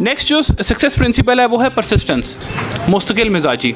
Next जो success principal है वो है परसिस्टेंस, मुस्तकिल मिजाजी।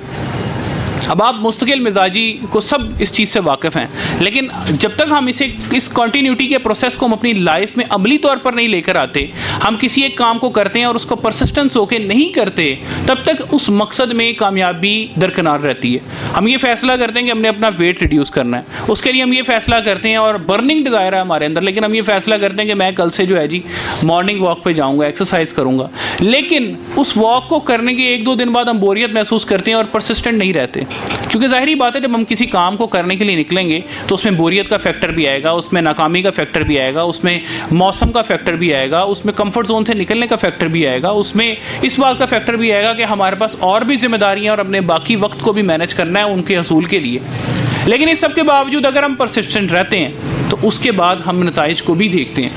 अब आप मुस्तकिल मिजाजी को सब इस चीज़ से वाकिफ़ हैं, लेकिन जब तक हम इस कॉन्टीन्यूटी के प्रोसेस को हम अपनी लाइफ में अमली तौर पर नहीं लेकर आते, हम किसी एक काम को करते हैं और उसको परसिस्टेंस होकर नहीं करते, तब तक उस मकसद में कामयाबी दरकिनार रहती है। हम ये फ़ैसला करते हैं कि हमने अपना वेट रिड्यूस करना है, उसके लिए हम ये फ़ैसला करते हैं और बर्निंग डिज़ायर है हमारे अंदर, लेकिन हम ये फ़ैसला करते हैं कि मैं कल से जो है जी मॉर्निंग वॉक पर जाऊँगा, एक्सरसाइज करूँगा, लेकिन उस वॉक को करने के 1-2 दिन बाद हम बोरियत महसूस करते हैं और परसिस्टेंट नहीं रहते। क्योंकि ज़ाहिरी बात है, जब हम किसी काम को करने के लिए निकलेंगे तो उसमें बोरियत का फैक्टर भी आएगा, उसमें नाकामी का फैक्टर भी आएगा, उसमें मौसम का फैक्टर भी आएगा, उसमें कंफर्ट जोन से निकलने का फैक्टर भी आएगा, उसमें इस बात का फैक्टर भी आएगा कि हमारे पास और भी जिम्मेदारियाँ और अपने बाकी वक्त को भी मैनेज करना है उनके हसूल के लिए। लेकिन इस सब के बावजूद अगर हम परसिस्टेंट रहते हैं तो उसके बाद हम नताइज को भी देखते हैं।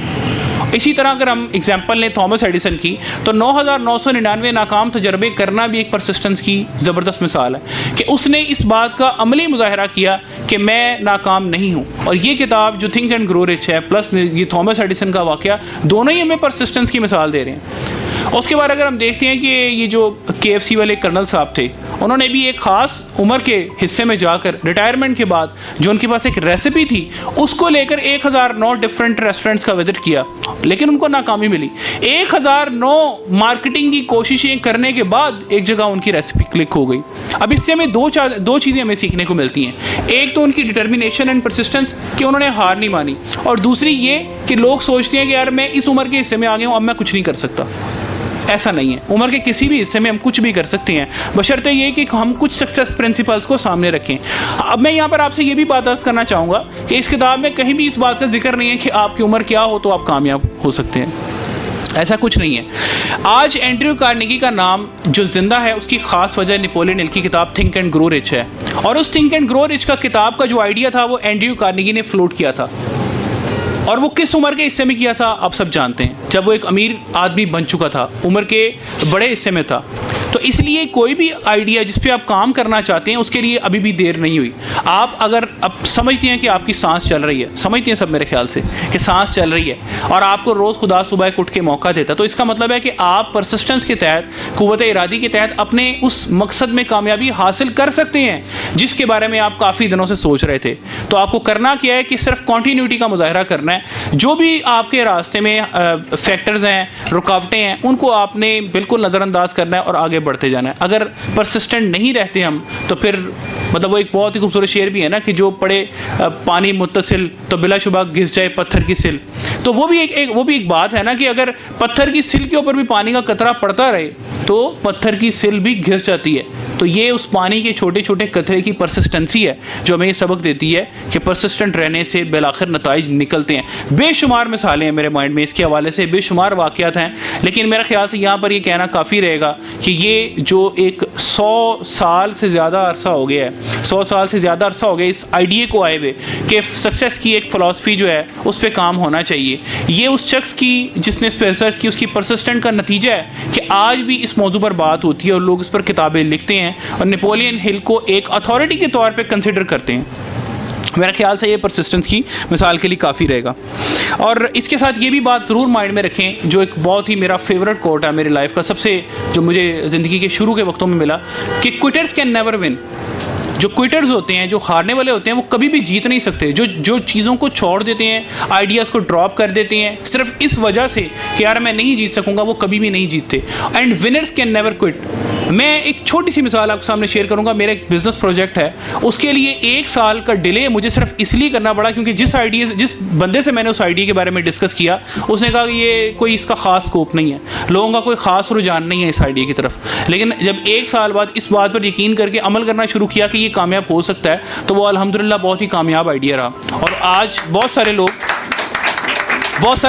इसी तरह अगर हम एग्जांपल लें थॉमस एडिसन की, तो 9,999 नाकाम तजर्बे करना भी एक परसिस्टेंस की ज़बरदस्त मिसाल है कि उसने इस बात का अमली मुजाहरा किया कि मैं नाकाम नहीं हूँ। और ये किताब जो थिंक एंड ग्रो रिच है प्लस ये थॉमस एडिसन का वाक़या, दोनों ही हमें परसिस्टेंस की मिसाल दे रहे हैं। उसके बाद अगर हम देखते हैं कि ये जो KFC वाले कर्नल साहब थे, उन्होंने भी एक ख़ास उम्र के हिस्से में जाकर रिटायरमेंट के बाद जो उनके पास एक रेसिपी थी उसको लेकर 1009 डिफरेंट रेस्टोरेंट्स का विजिट किया, लेकिन उनको नाकामी मिली। 1009 मार्केटिंग की कोशिशें करने के बाद एक जगह उनकी रेसिपी क्लिक हो गई। अब इससे हमें दो चीज़ें हमें सीखने को मिलती हैं। एक तो उनकी डिटर्मिनेशन एंड परसिस्टेंस कि उन्होंने हार नहीं मानी, और दूसरी ये कि लोग सोचते हैं कि यार मैं इस उम्र के हिस्से में आ गया हूँ, अब मैं कुछ नहीं कर सकता। ऐसा नहीं है, उम्र के किसी भी हिस्से में हम कुछ भी कर सकते हैं, बशर्ते ये कि हम कुछ सक्सेस प्रिंसिपल्स को सामने रखें। अब मैं यहाँ पर आपसे ये भी बात अर्ज करना चाहूँगा कि इस किताब में कहीं भी इस बात का जिक्र नहीं है कि आपकी उम्र क्या हो तो आप कामयाब हो सकते हैं, ऐसा कुछ नहीं है। आज एंड्रयू कार्नेगी का नाम जो जिंदा है उसकी ख़ास वजह नेपोलियन हिल की किताब थिंक एंड ग्रो रिच है, और उस थिंक एंड ग्रो रिच का किताब का जो आइडिया था वो एंड्रयू कार्नेगी ने फ्लोट किया था, और वो किस उम्र के हिस्से में किया था आप सब जानते हैं, जब वो एक अमीर आदमी बन चुका था, उम्र के बड़े हिस्से में था। तो इसलिए कोई भी आइडिया जिस पे आप काम करना चाहते हैं उसके लिए अभी भी देर नहीं हुई। आप अगर अब समझते हैं कि आपकी सांस चल रही है, समझते हैं सब मेरे ख्याल से कि सांस चल रही है, और आपको रोज़ खुदा सुबह उठ के मौका देता, तो इसका मतलब है कि आप परसिस्टेंस के तहत, क़ुव्वत इरादी के तहत अपने उस मकसद में कामयाबी हासिल कर सकते हैं जिसके बारे में आप काफ़ी दिनों से सोच रहे थे। तो आपको करना क्या है कि सिर्फ कॉन्टीन्यूटी का मुजाहरा करना है। जो भी आपके रास्ते में फैक्टर्स हैं, रुकावटें हैं, उनको आपने बिल्कुल नज़रअंदाज करना है और आगे बढ़ते जाना है। अगर परसिस्टेंट नहीं रहते हम तो फिर मतलब वो एक बहुत ही खूबसूरत शेर भी है ना कि जो पड़े पानी मुत्तसिल तो बिलाशुबा घिस जाए पत्थर की सिल। तो वो भी एक बात है ना कि अगर पत्थर की सिल के ऊपर भी पानी का कतरा पड़ता रहे तो पत्थर की सिल भी घिस जाती है। तो ये उस पानी के छोटे छोटे कतरे की परसिस्टेंसी है जो हमें ये सबक देती है कि परसिस्टेंट रहने से बिलाखिर नताइज निकलते हैं। बेशुमार मिसालें हैं मेरे माइंड में इसके हवाले से, बेशुमार वाक़यात हैं, लेकिन मेरे ख्याल से यहाँ पर ये कहना काफ़ी रहेगा कि ये जो एक 100 साल से ज़्यादा अरसा हो गया है, 100 साल से ज़्यादा अरसा हो गया इस आइडिया को आए हुए कि सक्सेस की एक फ़िलासफ़ी जो है उस पर काम होना चाहिए। ये उस शख्स की जिसने इस पर रिसर्च की उसकी परसिस्टेंट का नतीजा है कि आज भी इस मौजू पर बात होती है और लोग इस पर किताबें लिखते हैं और नेपोलियन हिल को एक अथॉरिटी के तौर पे कंसिडर करते हैं। मेरा ख्याल से ये परसिस्टेंस की मिसाल के लिए काफ़ी रहेगा। और इसके साथ ये भी बात ज़रूर माइंड में रखें, जो एक बहुत ही मेरा फेवरेट कोट है मेरी लाइफ का, सबसे जो मुझे ज़िंदगी के शुरू के वक्तों में मिला कि क्विटर्स कैन नेवर विन। जो क्विटर्स होते हैं, जो हारने वाले होते हैं, वो कभी भी जीत नहीं सकते। जो चीज़ों को छोड़ देते हैं, आइडियाज़ को ड्रॉप कर देते हैं सिर्फ इस वजह से कि यार मैं नहीं जीत सकूंगा, वो कभी भी नहीं जीतते। And winners can never quit. मैं एक छोटी सी मिसाल आपके सामने शेयर करूंगा। मेरा एक बिज़नेस प्रोजेक्ट है, उसके लिए 1 साल का डिले मुझे सिर्फ इसलिए करना पड़ा क्योंकि जिस बंदे से मैंने उस आइडिया के बारे में डिस्कस किया उसने कहा कि ये कोई इसका ख़ास स्कोप नहीं है, लोगों का कोई ख़ास रुझान नहीं है इस आइडिया की तरफ। लेकिन जब 1 साल बाद इस बात पर यकीन करके अमल करना शुरू किया कि ये कामयाब हो सकता है, तो वो अल्हम्दुलिल्लाह बहुत ही कामयाब आइडिया रहा। और आज बहुत सारे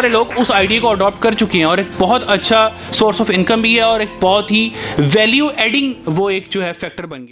लोग उस आइडिया को अडॉप्ट कर चुके हैं और एक बहुत अच्छा सोर्स ऑफ इनकम भी है और एक बहुत ही वैल्यू एडिंग वो एक जो है फैक्टर बन गया।